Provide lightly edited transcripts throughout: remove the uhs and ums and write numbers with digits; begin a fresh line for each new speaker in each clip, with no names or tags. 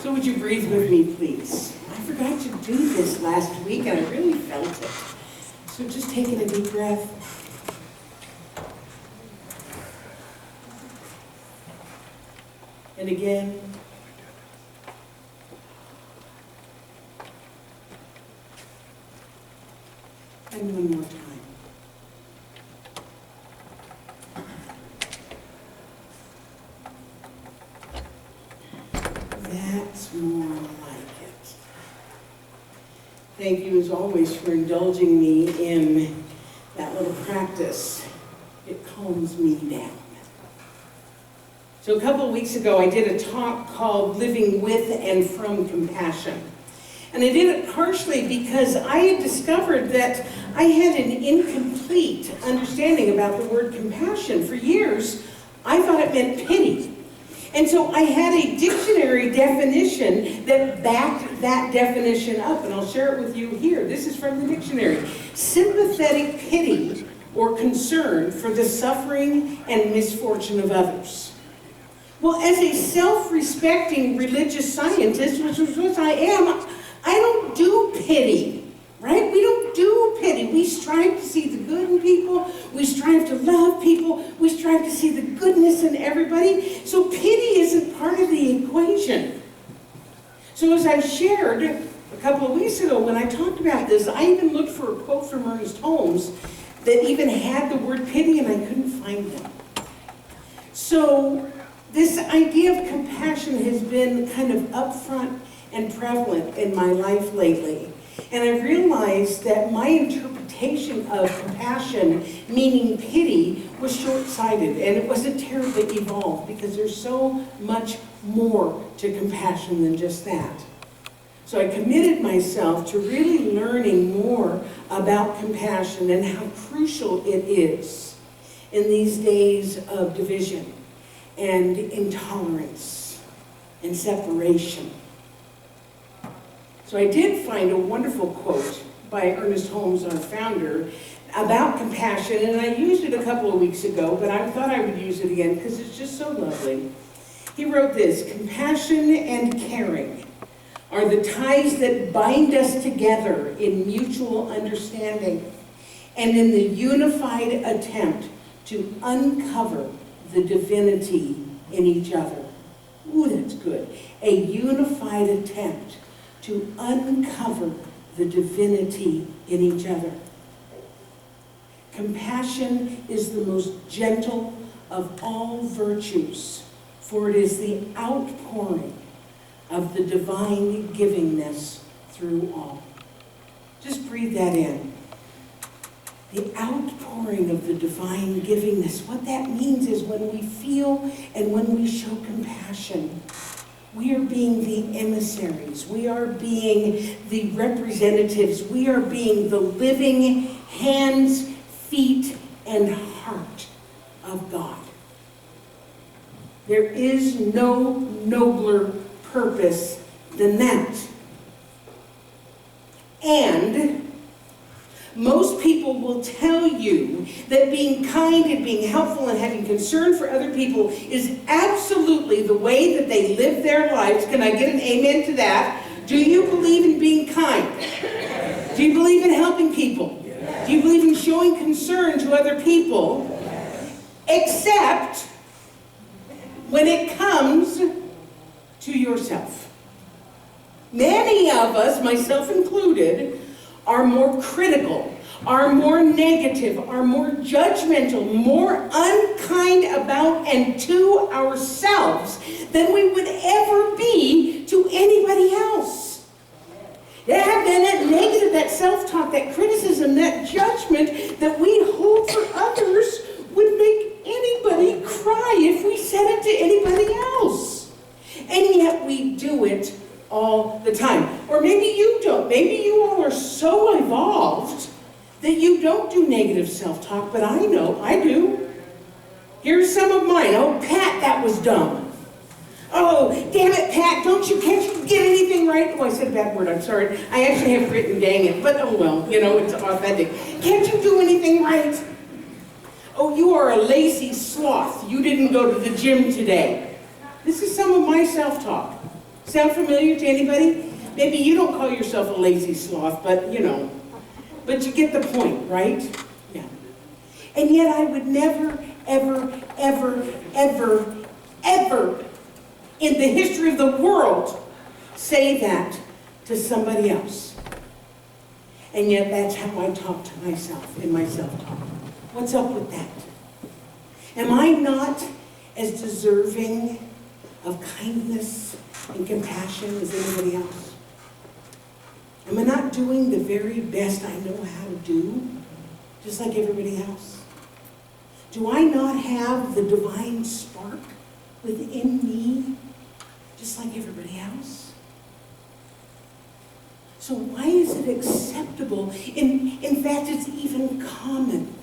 So would you breathe with me, please? I forgot to do this last week, and I really felt it. So just taking a deep breath. And again. And one more time. That's more like it. Thank you, as always, for indulging me in that little practice. It calms me down. So a couple of weeks ago, I did a talk called Living With and From Compassion. And I did it partially because I had discovered that I had an incomplete understanding about the word compassion. For years, I thought it meant pity. And so I had a dictionary definition that backed that definition up, and I'll share it with you here. This is from the dictionary. Sympathetic pity or concern for the suffering and misfortune of others. Well, as a self-respecting religious scientist, which is what I am, I don't do pity, right? We don't do pity. We strive to see the good in people. We strive to love people. We strive to see the goodness in everybody. So pity isn't part of the equation. So as I shared a couple of weeks ago when I talked about this, I even looked for a quote from Ernest Holmes that even had the word pity, and I couldn't find them. So this idea of compassion has been kind of upfront and prevalent in my life lately. And I realized that my interpretation of compassion, meaning pity, was short-sighted, and it wasn't terribly evolved, because there's so much more to compassion than just that. So I committed myself to really learning more about compassion and how crucial it is in these days of division and intolerance and separation. So I did find a wonderful quote by Ernest Holmes, our founder, about compassion, and I used it a couple of weeks ago, but I thought I would use it again because it's just so lovely. He wrote this: "Compassion and caring are the ties that bind us together in mutual understanding and in the unified attempt to uncover the divinity in each other." Ooh, that's good. A unified attempt to uncover the divinity in each other. Compassion is the most gentle of all virtues, for it is the outpouring of the divine givingness through all. Just breathe that in. The outpouring of the divine givingness. What that means is when we feel and when we show compassion, we are being the emissaries. We are being the representatives. We are being the living hands, feet, and heart of God. There is no nobler purpose than that. And most people will tell you that being kind and being helpful and having concern for other people is absolutely the way that they live their lives. Can I get an amen to that? Do you believe in being kind? Do you believe in helping people? Do you believe in showing concern to other people? Except when it comes to yourself. Many of us, myself included, are more critical, are more negative, are more judgmental, more unkind about and to ourselves than we would ever be to anybody else. That negative, that self-talk, that criticism, that judgment that we hold for others would make anybody cry if we said it to anybody else. And yet we do it all the time. Or maybe you don't. Maybe you all are so evolved that you don't do negative self-talk, but I know I do. Here's some of mine. "Oh, Pat, that was dumb. Oh, damn it, Pat, can't you get anything right?" Oh, I said a bad word, I'm sorry. I actually have written "dang it," but oh well, it's authentic. "Can't you do anything right?" "Oh, you are a lazy sloth. You didn't go to the gym today." This is some of my self-talk. Sound familiar to anybody? Maybe you don't call yourself a lazy sloth, but but you get the point, right? Yeah. And yet I would never, ever, ever, ever, ever in the history of the world say that to somebody else. And yet that's how I talk to myself in my self-talk. What's up with that? Am I not as deserving of kindness and compassion as anybody else? Am I not doing the very best I know how to do, just like everybody else? Do I not have the divine spark within me, just like everybody else? So why is it acceptable, in fact it's even common,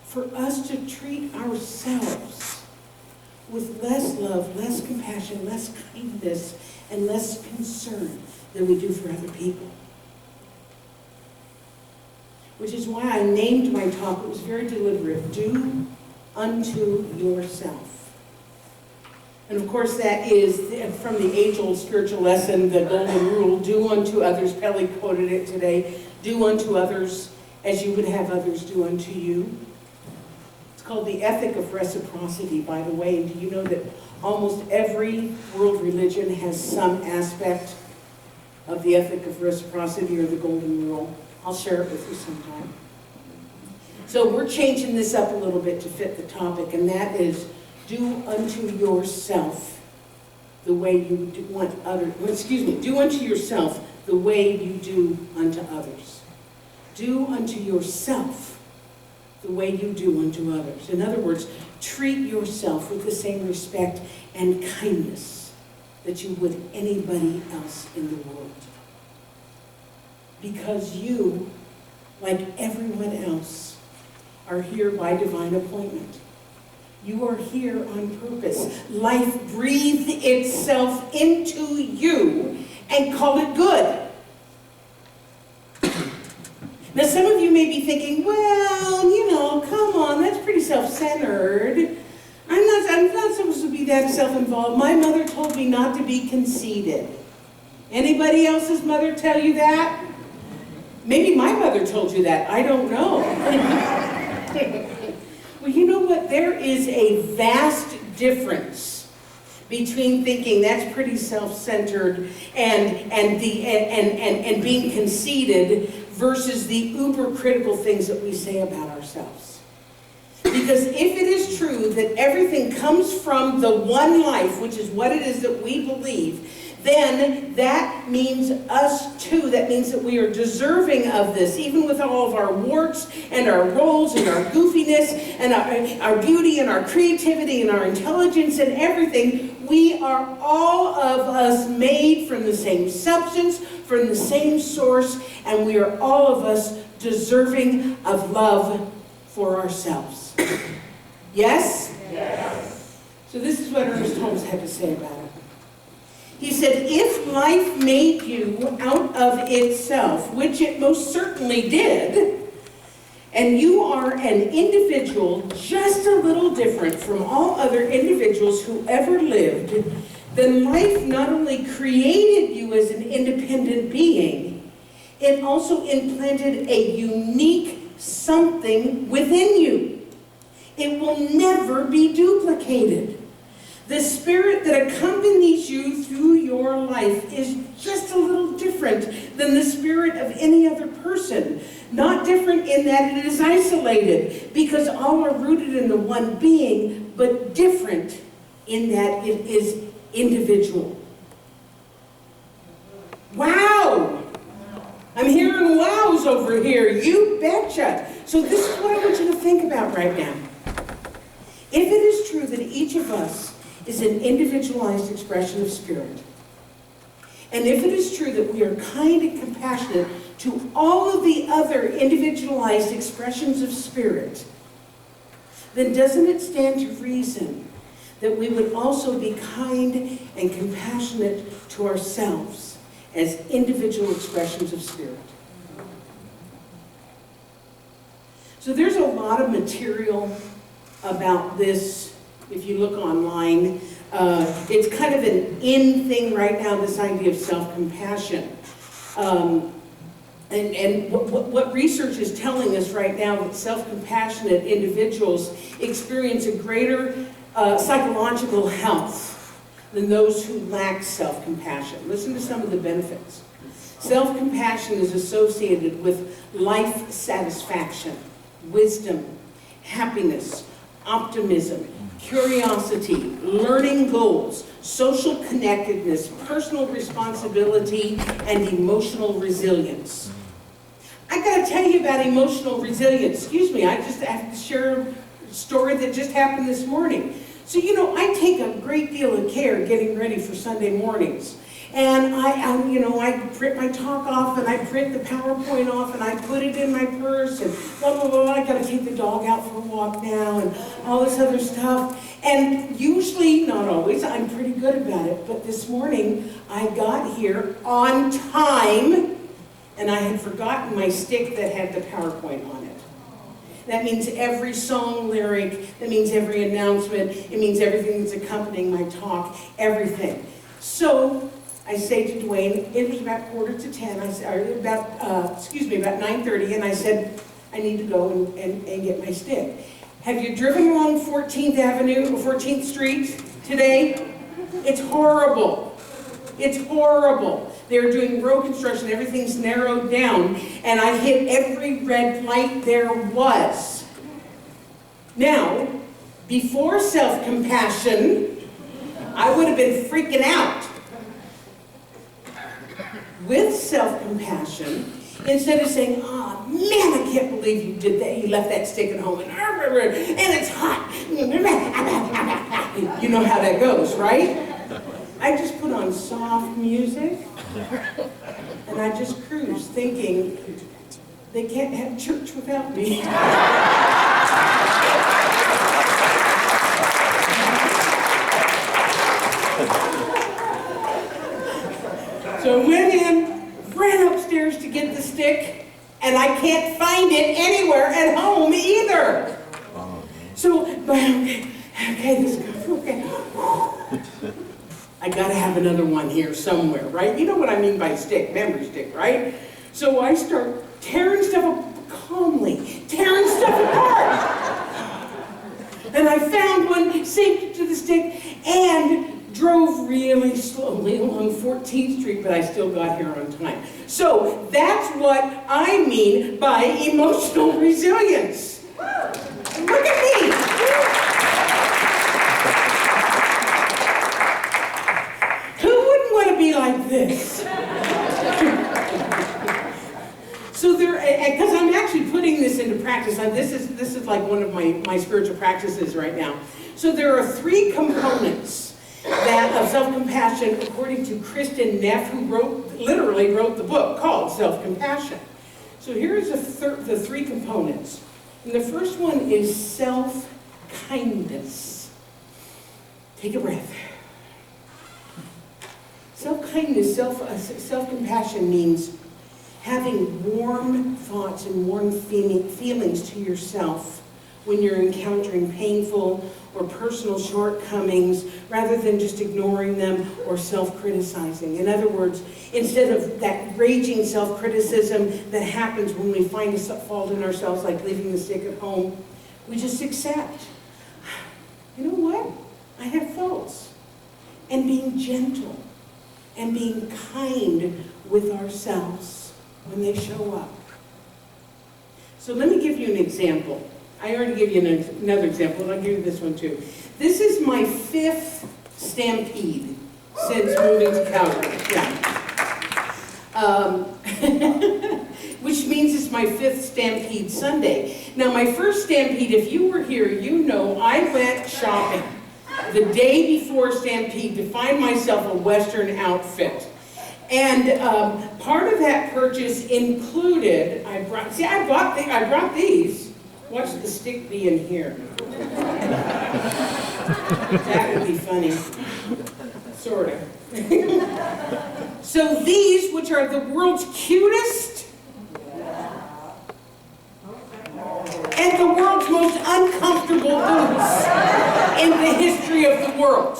for us to treat ourselves with less love, less compassion, less kindness, and less concern than we do for other people? Which is why I named my talk, it was very deliberate, Do Unto Yourself. And of course that is from the age-old spiritual lesson, the golden rule, do unto others. Pelly quoted it today, do unto others as you would have others do unto you. It's called the ethic of reciprocity, by the way. And do you know that almost every world religion has some aspect of the ethic of reciprocity or the golden rule? I'll share it with you sometime. So we're changing this up a little bit to fit the topic, and that is do unto yourself the way you do want others. Do unto yourself the way you do unto others. Do unto yourself the way you do unto others. In other words, treat yourself with the same respect and kindness that you would anybody else in the world. Because you, like everyone else, are here by divine appointment. You are here on purpose. Life breathed itself into you and called it good. Now some of you may be thinking, well, come on, that's pretty self-centered. I'm not supposed to be that self-involved. My mother told me not to be conceited. Anybody else's mother tell you that? Maybe my mother told you that. I don't know. Well, you know what? There is a vast difference between thinking that's pretty self-centered and being conceited versus the uber-critical things that we say about ourselves. Because if it is true that everything comes from the one life, which is what it is that we believe, then that means us too. That means that we are deserving of this, even with all of our warts and our rolls and our goofiness and our beauty and our creativity and our intelligence and everything. We are all of us made from the same substance, from the same source, and we are all of us deserving of love for ourselves. Yes?
Yes.
So this is what Ernest Holmes had to say about it. He said, if life made you out of itself, which it most certainly did, and you are an individual just a little different from all other individuals who ever lived, then life not only created you as an independent being, it also implanted a unique something within you. It will never be duplicated. The spirit that accompanies you through your life is just a little different than the spirit of any other person. Not different in that it is isolated, because all are rooted in the one being, but different in that it is individual. Wow! I'm hearing wows over here. You betcha. So this is what I want you to think about right now. If it is true that each of us is an individualized expression of spirit, and if it is true that we are kind and compassionate to all of the other individualized expressions of spirit, then doesn't it stand to reason that we would also be kind and compassionate to ourselves as individual expressions of spirit? So there's a lot of material about this, if you look online, It's kind of an in thing right now, this idea of self-compassion. And what research is telling us right now, that self-compassionate individuals experience a greater psychological health than those who lack self-compassion. Listen to some of the benefits. Self-compassion is associated with life satisfaction, wisdom, happiness, optimism, curiosity, learning goals, social connectedness, personal responsibility, and emotional resilience. I gotta tell you about emotional resilience. Excuse me, I just have to share a story that just happened this morning. So, you know, I take a great deal of care getting ready for Sunday mornings. And I print my talk off, and I print the PowerPoint off, and I put it in my purse, and blah, blah, blah. I gotta take the dog out for a walk now, and all this other stuff. And usually, not always, I'm pretty good about it. But this morning, I got here on time, and I had forgotten my stick that had the PowerPoint on it. That means every song lyric, that means every announcement, it means everything that's accompanying my talk, everything. So I say to Dwayne, it was about 9:45, I said, about 9:30, and I said, I need to go and get my stick. Have you driven along 14th Avenue or 14th Street today? It's horrible. It's horrible. They're doing road construction, everything's narrowed down, and I hit every red light there was. Now, before self-compassion, I would have been freaking out. With self-compassion, instead of saying, oh man, I can't believe you did that, you left that stick at home, and it's hot. You know how that goes, right? I just put on soft music, and I just cruise, thinking, they can't have church without me. So I went in, ran upstairs to get the stick, and I can't find it anywhere at home either. So, okay, this goes, okay. I gotta have another one here somewhere, right? You know what I mean by stick, memory stick, right? So I start tearing stuff up calmly, tearing stuff apart. And I found one, saved it to the stick, and drove really slowly along 14th Street, but I still got here on time. So that's what I mean by emotional resilience. Look at me. Be like this. So there, because I'm actually putting this into practice, and this is like one of my spiritual practices right now. So there are 3 components that of self-compassion, according to Kristen Neff, who literally wrote the book called Self-Compassion. So here's the 3 components. And the first one is self-kindness. Take a breath. Self-kindness, self-compassion means having warm thoughts and warm feelings to yourself when you're encountering painful or personal shortcomings, rather than just ignoring them or self-criticizing. In other words, instead of that raging self-criticism that happens when we find a fault in ourselves, like leaving the stick at home, we just accept, you know what? I have faults. And being gentle. And being kind with ourselves when they show up. So let me give you an example. I already gave you another example, and I'll give you this one too. This is my 5th stampede since moving to Calgary. Yeah. Which means it's my 5th Stampede Sunday. Now my first Stampede, if you were here, you know I went shopping the day before Stampede to find myself a Western outfit. And part of that purchase included, I brought these. Watch the stick be in here. That would be funny. Sort of. So these, which are the world's cutest and the world's most uncomfortable boots in the history of the world.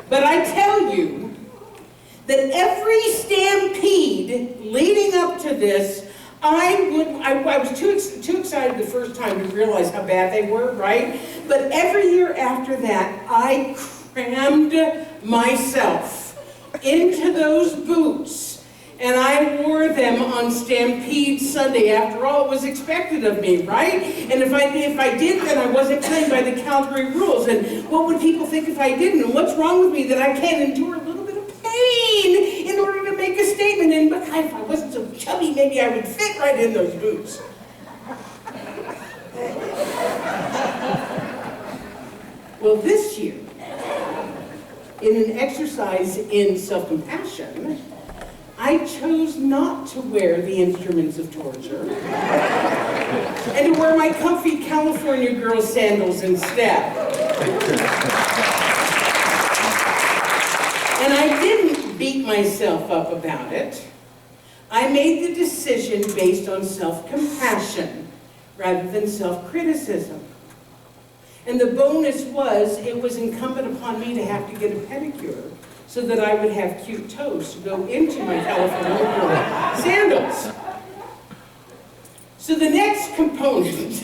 But I tell you that every stampede leading up to this, I was too excited the first time to realize how bad they were, right? But every year after that, I crammed myself into those boots, and I wore them on Stampede Sunday. After all, it was expected of me, right? And if I did, then I wasn't playing by the Calgary rules. And what would people think if I didn't? And what's wrong with me that I can't endure a little bit of pain in order to make a statement? And if I wasn't so chubby, maybe I would fit right in those boots. Well, this year, in an exercise in self-compassion, I chose not to wear the instruments of torture and to wear my comfy California girl sandals instead. And I didn't beat myself up about it. I made the decision based on self-compassion rather than self-criticism. And the bonus was, it was incumbent upon me to have to get a pedicure so that I would have cute toes to go into my California girl sandals. So the next component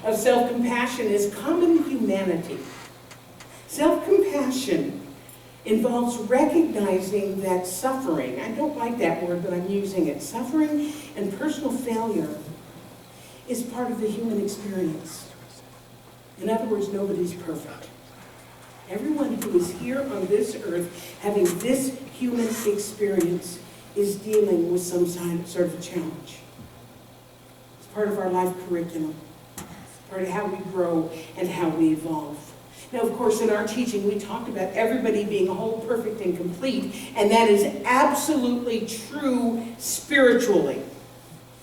of self-compassion is common humanity. Self-compassion involves recognizing that suffering, I don't like that word, but I'm using it, suffering and personal failure is part of the human experience. In other words, nobody's perfect. Everyone who is here on this earth having this human experience is dealing with some sort of challenge. It's part of our life curriculum. It's part of how we grow and how we evolve. Now, of course, in our teaching, we talked about everybody being whole, perfect, and complete, and that is absolutely true spiritually.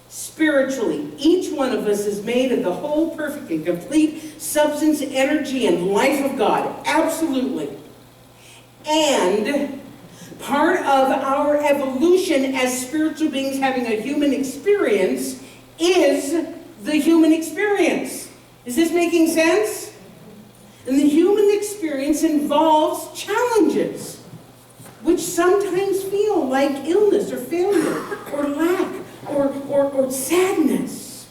Spiritually, each one of us is made of the whole, perfect, and complete substance, energy, and life of God. Absolutely. And part of our evolution as spiritual beings having a human experience is the human experience. Is this making sense? And the human experience involves challenges, which sometimes feel like illness or failure or lack or sadness.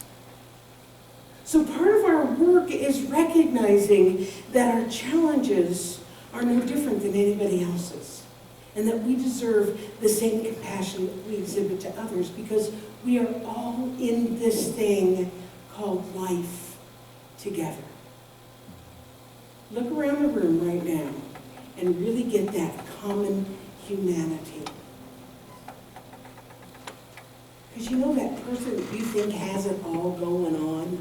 So part of our work is recognizing that our challenges are no different than anybody else's, and that we deserve the same compassion that we exhibit to others, because we are all in this thing called life together. Look around the room right now and really get that common humanity. Because you know that person that you think has it all going on?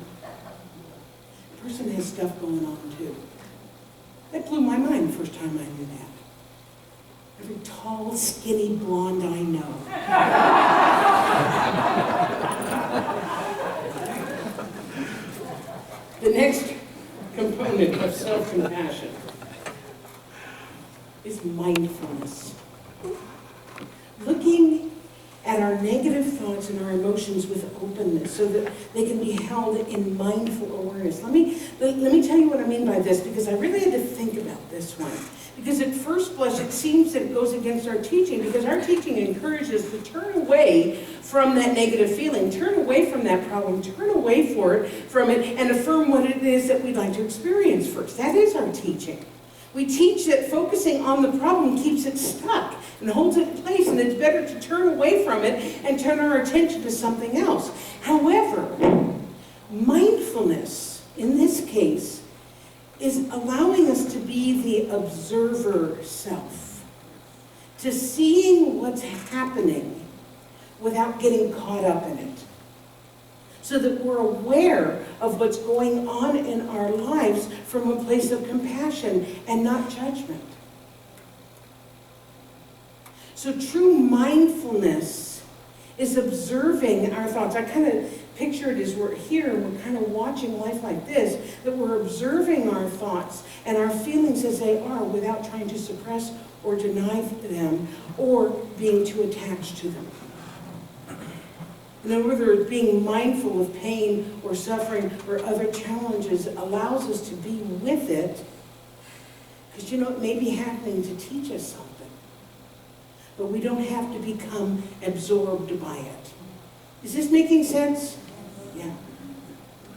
The person has stuff going on too. That blew my mind the first time I knew that. Every tall, skinny blonde I know. The next component of self-compassion is mindfulness. Looking at our negative thoughts and our emotions with openness so that they can be held in mindful awareness. Let me tell you what I mean by this, because I really had to think about this one. Because at first blush, it seems that it goes against our teaching, because our teaching encourages us to turn away from that negative feeling, turn away from that problem, turn away from it, and affirm what it is that we'd like to experience first. That is our teaching. We teach that focusing on the problem keeps it stuck and holds it in place, and it's better to turn away from it and turn our attention to something else. However, mindfulness, in this case, is allowing us to be the observer self, to seeing what's happening without getting caught up in it, so that we're aware of what's going on in our lives from a place of compassion and not judgment. So true mindfulness is observing our thoughts. I kind of picture it as we're here and we're kind of watching life like this, that we're observing our thoughts and our feelings as they are without trying to suppress or deny them or being too attached to them. In other words, being mindful of pain or suffering or other challenges allows us to be with it Because it may be happening to teach us something. But we don't have to become absorbed by it. Is this making sense? Yeah.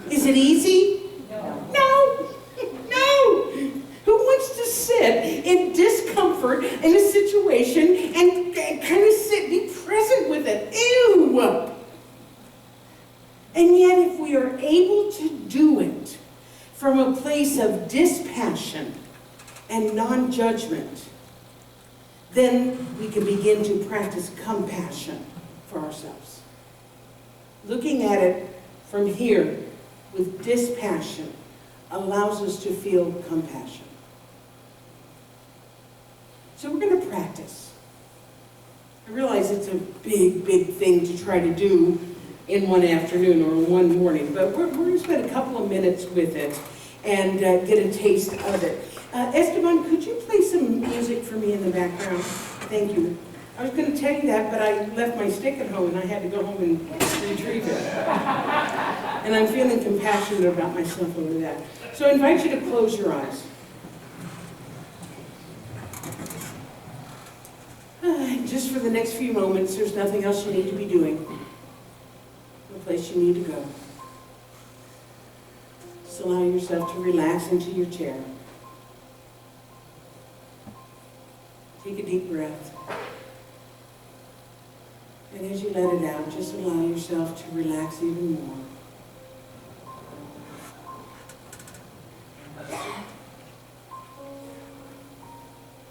Is it easy? No. No. Who wants to sit in discomfort in a situation and kind of be present with it? Ew. And yet, if we are able to do it from a place of dispassion and non-judgment, then we can begin to practice compassion for ourselves. Looking at it from here with dispassion allows us to feel compassion. So we're going to practice. I realize it's a big, big thing to try to do in one afternoon or one morning, but we're going to spend a couple of minutes with it and get a taste of it. Esteban, could you play some music for me in the background? Thank you. I was going to tell you that, but I left my stick at home and I had to go home and retrieve it. And I'm feeling compassionate about myself over that. So I invite you to close your eyes. Just for the next few moments, there's nothing else you need to be doing. No place you need to go. Just allow yourself to relax into your chair. Take a deep breath. And as you let it out, just allow yourself to relax even more.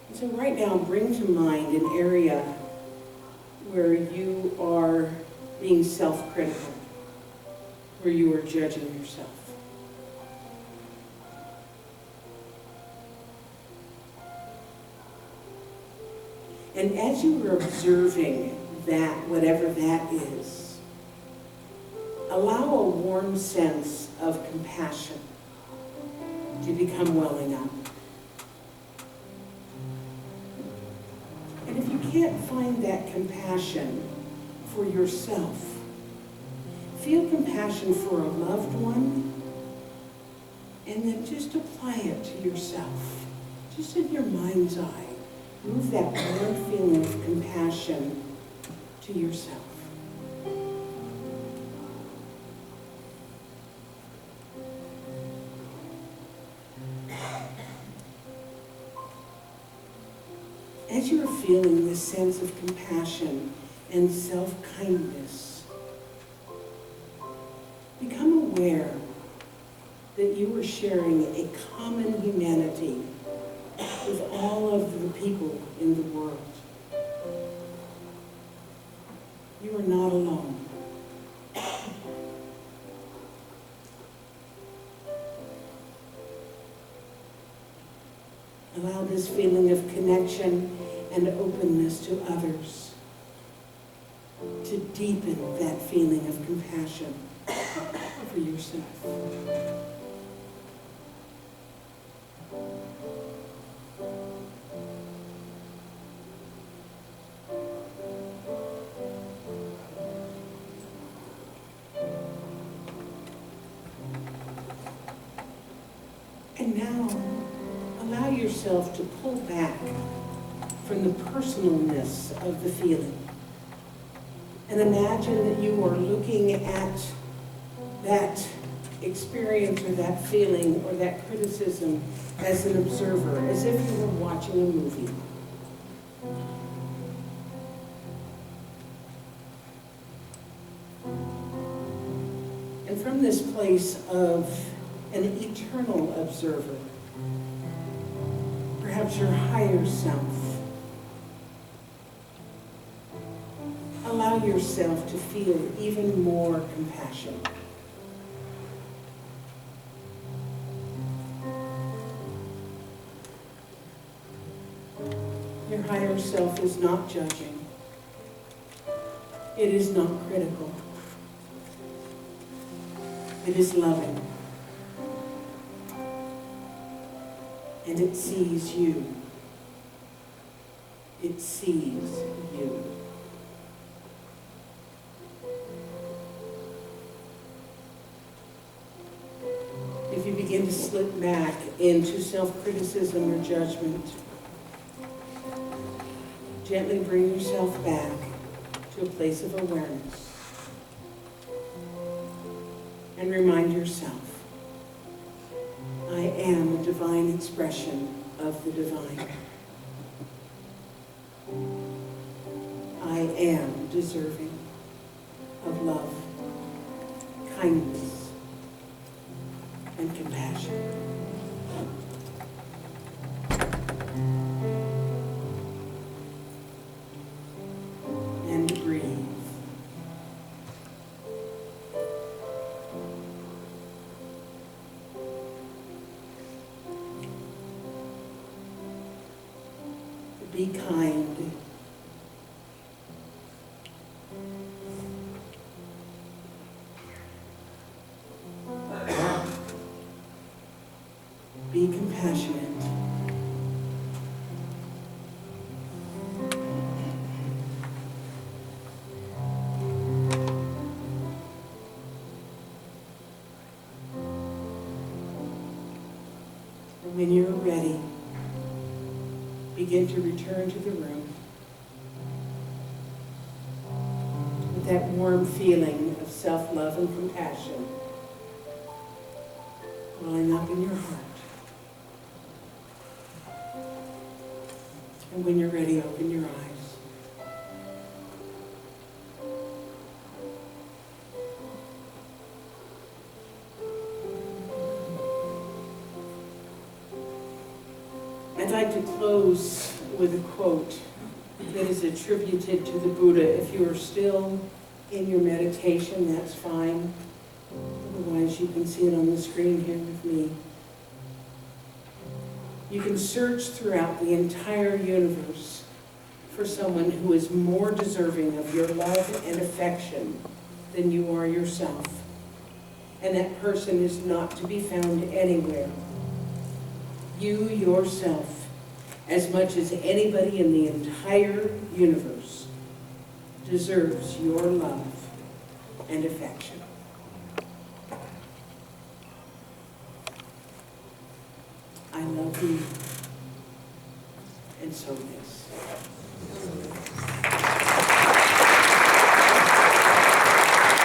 And so right now, bring to mind an area where you are being self-critical, where you are judging yourself. And as you are observing that, whatever that is, allow a warm sense of compassion to become welling up. And if you can't find that compassion for yourself, feel compassion for a loved one, and then just apply it to yourself, just in your mind's eye. Move that warm feeling of compassion to yourself. As you are feeling this sense of compassion and self-kindness, become aware that you are sharing a common humanity with all of the people in the world. You are not alone. Allow this feeling of connection and openness to others to deepen that feeling of compassion for yourself. And now, allow yourself to pull back from the personalness of the feeling. And imagine that you are looking at that experience or that feeling or that criticism as an observer, as if you were watching a movie. And from this place of an eternal observer, perhaps your higher self, allow yourself to feel even more compassion. Your higher self is not judging. It is not critical. It is loving. And it sees you. It sees you. If you begin begin to slip back into self-criticism or judgment, gently bring yourself back to a place of awareness and remind yourself, I am a divine expression of the divine. I am deserving of love, kindness, and compassion. And breathe. Be kind. Be compassionate. And when you're ready, begin to return to the room with that warm feeling of self-love and compassion welling up in your heart. And when you're ready, open your eyes. I'd like to close with a quote that is attributed to the Buddha. If you are still in your meditation, that's fine. Otherwise, you can see it on the screen here with me. You can search throughout the entire universe for someone who is more deserving of your love and affection than you are yourself. And that person is not to be found anywhere. You yourself, as much as anybody in the entire universe, deserves your love and affection. I love you, and so it is.